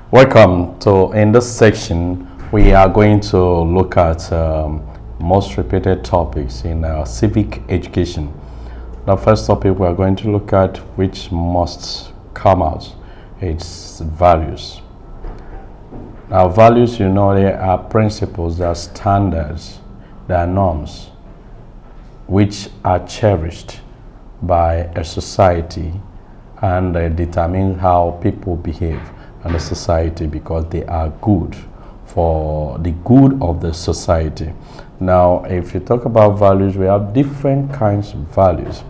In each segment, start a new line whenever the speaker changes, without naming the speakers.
Welcome. In this section, we are going to look at most repeated topics in civic education. The first topic we are going to look at, which must come out, is values. Now, values, they are principles, they are standards, they are norms, which are cherished by a society and determine how people behave in the society because they are good for the good of the society. Now, if you talk about values, we have different kinds of values.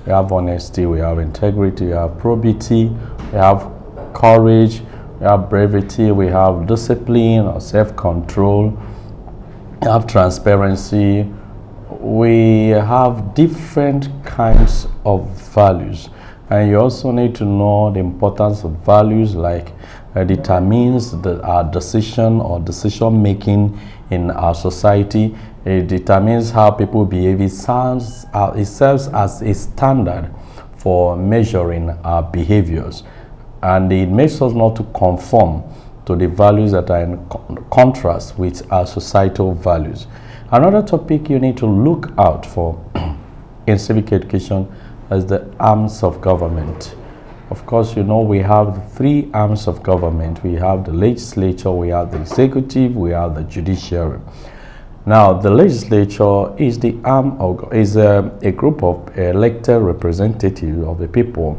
We have honesty, we have integrity, we have probity, we have courage, we have brevity, we have discipline or self-control, we have transparency. We have different kinds of values, and you also need to know the importance of values, like determines our decision or decision making in our society. It determines how people behave. It serves as a standard for measuring our behaviors, and it makes us not to conform to the values that are in contrast with our societal values. Another topic you need to look out for in civic education is the arms of government. Of course, we have three arms of government. We have the legislature, we have the executive, we have the judiciary. Now, the legislature is the arm of, is a group of elected representatives of the people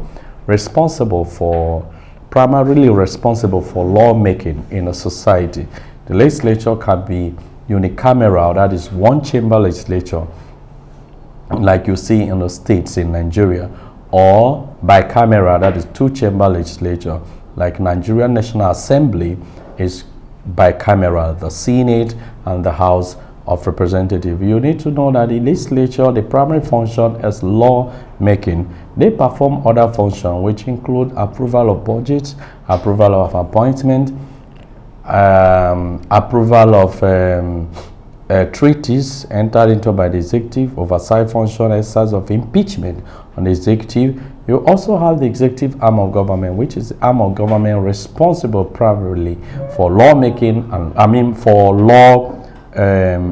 primarily responsible for lawmaking in a society. The legislature can be unicameral, that is one chamber legislature, like you see in the states in Nigeria, or bicameral, that is two chamber legislature, like Nigerian National Assembly is bicameral, the Senate and the House of Representatives. You need to know that the legislature, the primary function is law making. They perform other functions which include approval of budgets, approval of appointment, approval of treaties entered into by the executive, oversight function, exercise of impeachment on the executive. You also have the executive arm of government, which is the arm of government responsible primarily for lawmaking and for law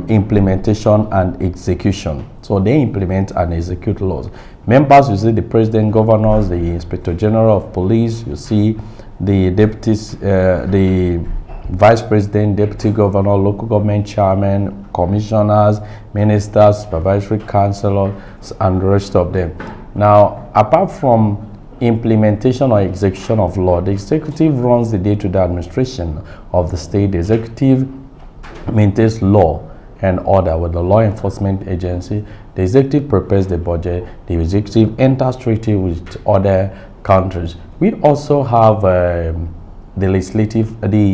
implementation and execution. So they implement and execute laws. Members, you see the president, governors, the inspector general of police, you see the deputies, the vice president, deputy governor, local government chairman, commissioners, ministers, supervisory councillors, and the rest of them. Now, apart from implementation or execution of law, the executive runs the day-to-day administration of the state. The executive maintains law and order with the law enforcement agency. The executive prepares the budget. The executive enters treaty with other countries. We also have the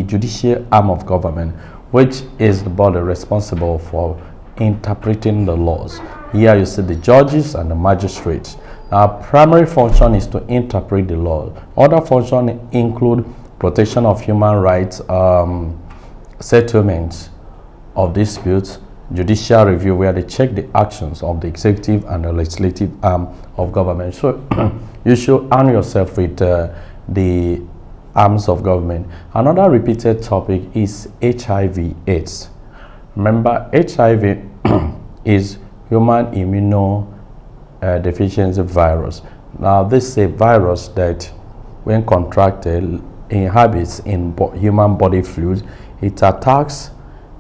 judicial arm of government, which is the body responsible for interpreting the laws. Here you see the judges and the magistrates. Our primary function is to interpret the law. Other functions include protection of human rights, settlements of disputes, judicial review, where they check the actions of the executive and the legislative arm of government. So you should arm yourself with the arms of government. Another repeated topic is HIV AIDS. Remember, HIV is human immunodeficiency virus. Now, this is a virus that, when contracted, inhabits in human body fluids. It attacks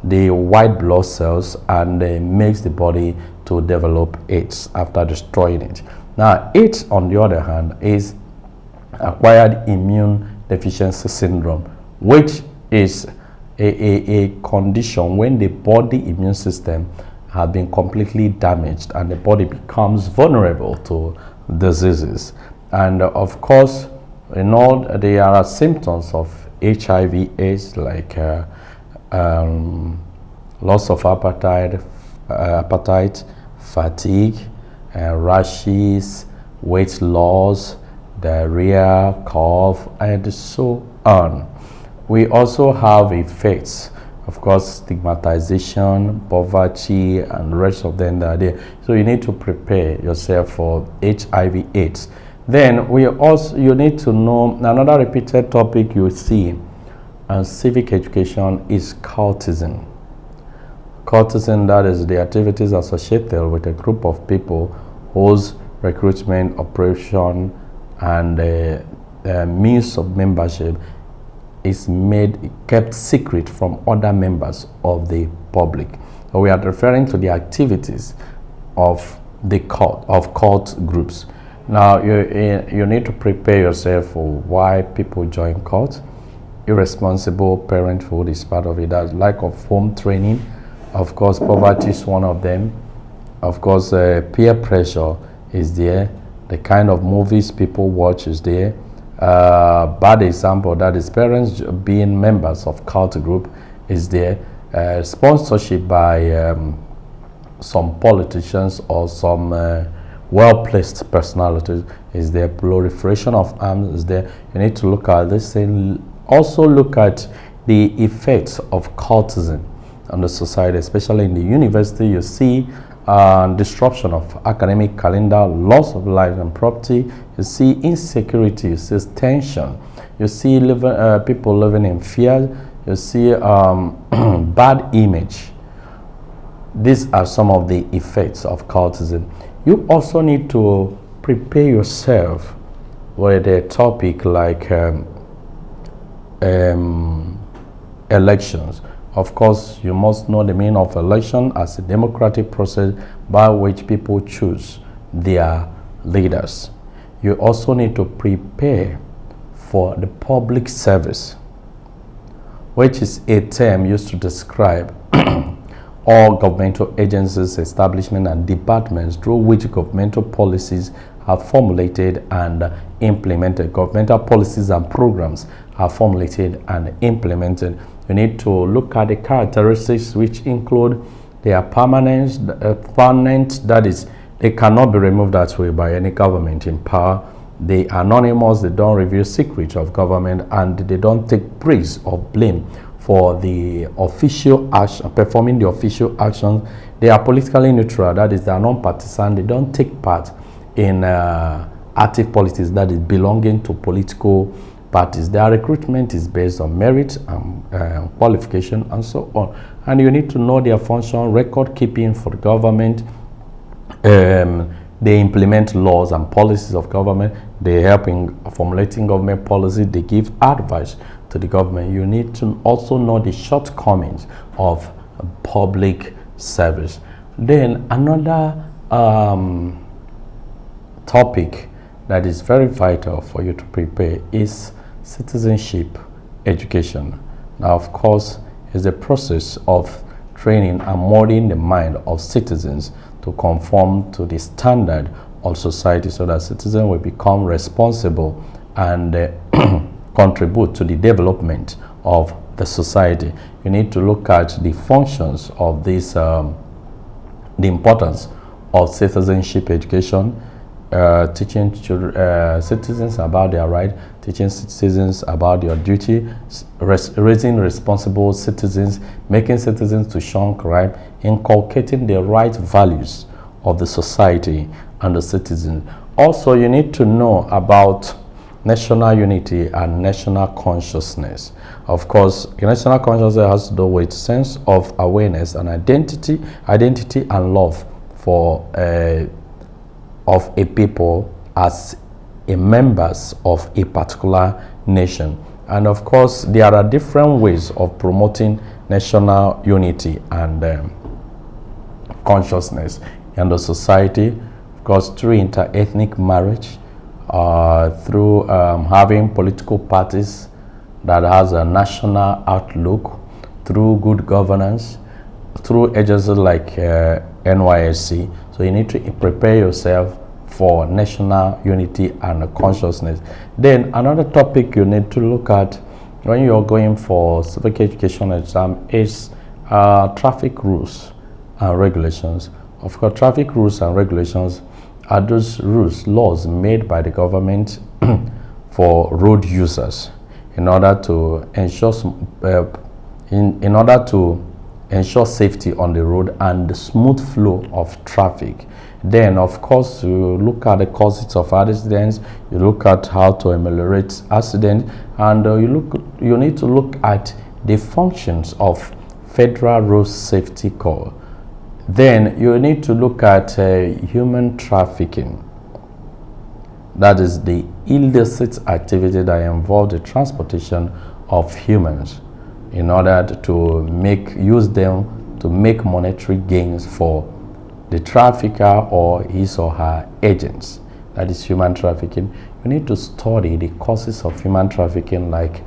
the white blood cells and makes the body to develop AIDS after destroying it. Now, AIDS, on the other hand, is acquired immune deficiency syndrome, which is a condition when the body immune system has been completely damaged and the body becomes vulnerable to diseases. And of course, there are symptoms of HIV AIDS, like loss of appetite, fatigue, rashes, weight loss, diarrhea, cough, and so on. We also have effects, of course, stigmatization, poverty, and the rest of them that are there. So you need to prepare yourself for HIV/AIDS. Then you need to know another repeated topic you see And civic education is cultism. Cultism, that is the activities associated with a group of people whose recruitment, operation, and means of membership is kept secret from other members of the public. So we are referring to the activities of the cult groups. Now you need to prepare yourself for why people join cults. Irresponsible parenthood is part of it. That's lack of home training. Of course, poverty is one of them. Of course, peer pressure is there. The kind of movies people watch is there. Bad example, that is parents being members of cult group is there. Sponsorship by some politicians or some well-placed personalities is there. Proliferation of arms is there. You need to look at this thing. Also look at the effects of cultism on the society, especially in the university. You see disruption of academic calendar, loss of life and property. You see insecurity, you see tension, you see people living in fear, you see bad image. These are some of the effects of cultism. You also need to prepare yourself with a topic like elections. Of course, you must know the meaning of election as a democratic process by which people choose their leaders. You also need to prepare for the public service, which is a term used to describe all governmental agencies, establishments, and departments through which governmental policies are formulated and implemented. Governmental policies and programs are formulated and implemented. You need to look at the characteristics, which include their permanent, that is, they cannot be removed that way by any government in power. They are anonymous, they don't reveal secrets of government, and they don't take praise or blame for the official action, performing the official actions. They are politically neutral, that is, they are non-partisan. They don't take part in active politics, that is, belonging to political parties. Their recruitment is based on merit and qualification and so on. And you need to know their function, record keeping for the government. They implement laws and policies of government. They help in formulating government policy. They give advice to the government. You need to also know the shortcomings of public service. Then another topic that is very vital for you to prepare is citizenship education. Now, of course, is the process of training and molding the mind of citizens to conform to the standard of society so that citizens will become responsible and contribute to the development of the society. You need to look at the functions of this, the importance of citizenship education, teaching citizens about their right, teaching citizens about their duty, raising responsible citizens, making citizens to shun crime, inculcating the right values of the society and the citizens. Also, you need to know about national unity and national consciousness. Of course, national consciousness has to do with sense of awareness and identity and love for of a people as a members of a particular nation. And of course, there are different ways of promoting national unity and consciousness in the society. Of course, through inter-ethnic marriage, through having political parties that has a national outlook, through good governance, through agencies like NYSC. So you need to prepare yourself for national unity and consciousness. Then another topic you need to look at when you're going for civic education exam is traffic rules and regulations. Of course, traffic rules and regulations are those laws made by the government for road users in order to ensure in order to ensure safety on the road and the smooth flow of traffic. Then, of course, you look at the causes of accidents, you look at how to ameliorate accidents, and you need to look at the functions of Federal Road Safety Corps. Then you need to look at human trafficking. That is the illicit activity that involves the transportation of humans in order to use them to make monetary gains for the trafficker or his or her agents. That is human trafficking. You need to study the causes of human trafficking, like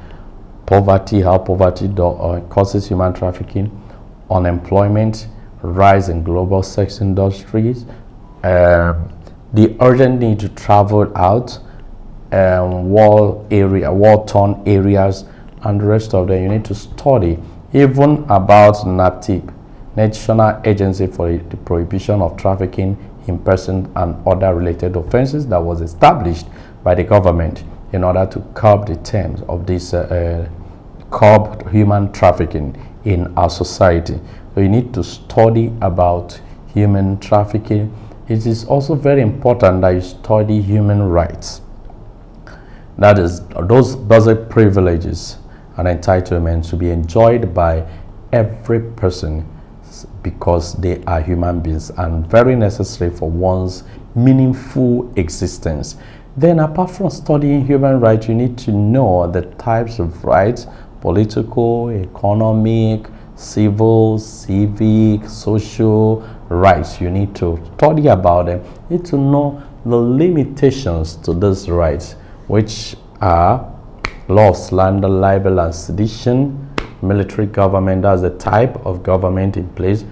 poverty, how poverty causes human trafficking, unemployment, rise in global sex industries, the urgent need to travel out, war-torn areas, and the rest of them. You need to study even about NAPTIP, National Agency for the Prohibition of Trafficking in Persons and Other Related Offenses, that was established by the government in order to curb the terms of this curb human trafficking in our society. So you need to study about human trafficking. It is also very important that you study human rights. That is, those basic privileges and entitlements to be enjoyed by every person because they are human beings and very necessary for one's meaningful existence. Then, apart from studying human rights, you need to know the types of rights: political, economic, civil, civic, social rights. You need to study about them. You need to know the limitations to these rights, which are law of slander, libel, and sedition. Military government, that's the type of government in place.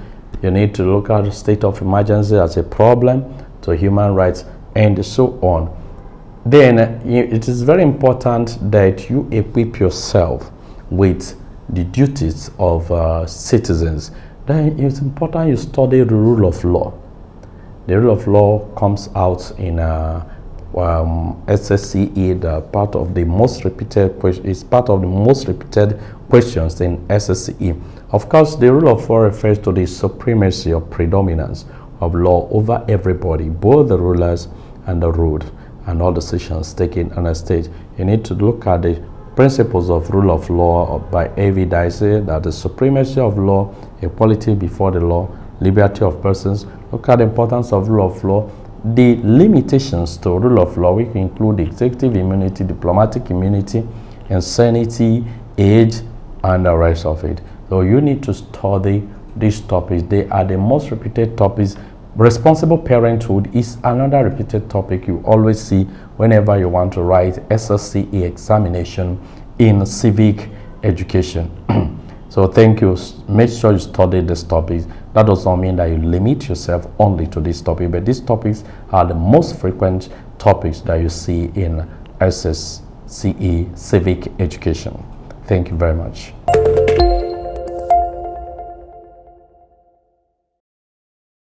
You need to look at the state of emergency as a problem to human rights, and so on. Then it is very important that you equip yourself with the duties of citizens. Then it's important you study the rule of law. The rule of law comes out in Ssce, the part of the most repeated question, is part of the most repeated questions in Ssce. Of course, the rule of law refers to the supremacy or predominance of law over everybody, both the rulers and the ruled, and all decisions taken on a state. You need to look at the principles of rule of law by A.V. Dicey, that the supremacy of law, equality before the law, liberty of persons. Look at the importance of rule of law, the limitations to rule of law, which include executive immunity, diplomatic immunity, insanity, age, and the rest of it. So you need to study these topics. They are the most repeated topics. Responsible parenthood is another repeated topic you always see whenever you want to write Ssce examination in civic education. So thank you. Make sure you study these topics. That does not mean that you limit yourself only to this topic, but these topics are the most frequent topics that you see in Ssce civic education. Thank you very much.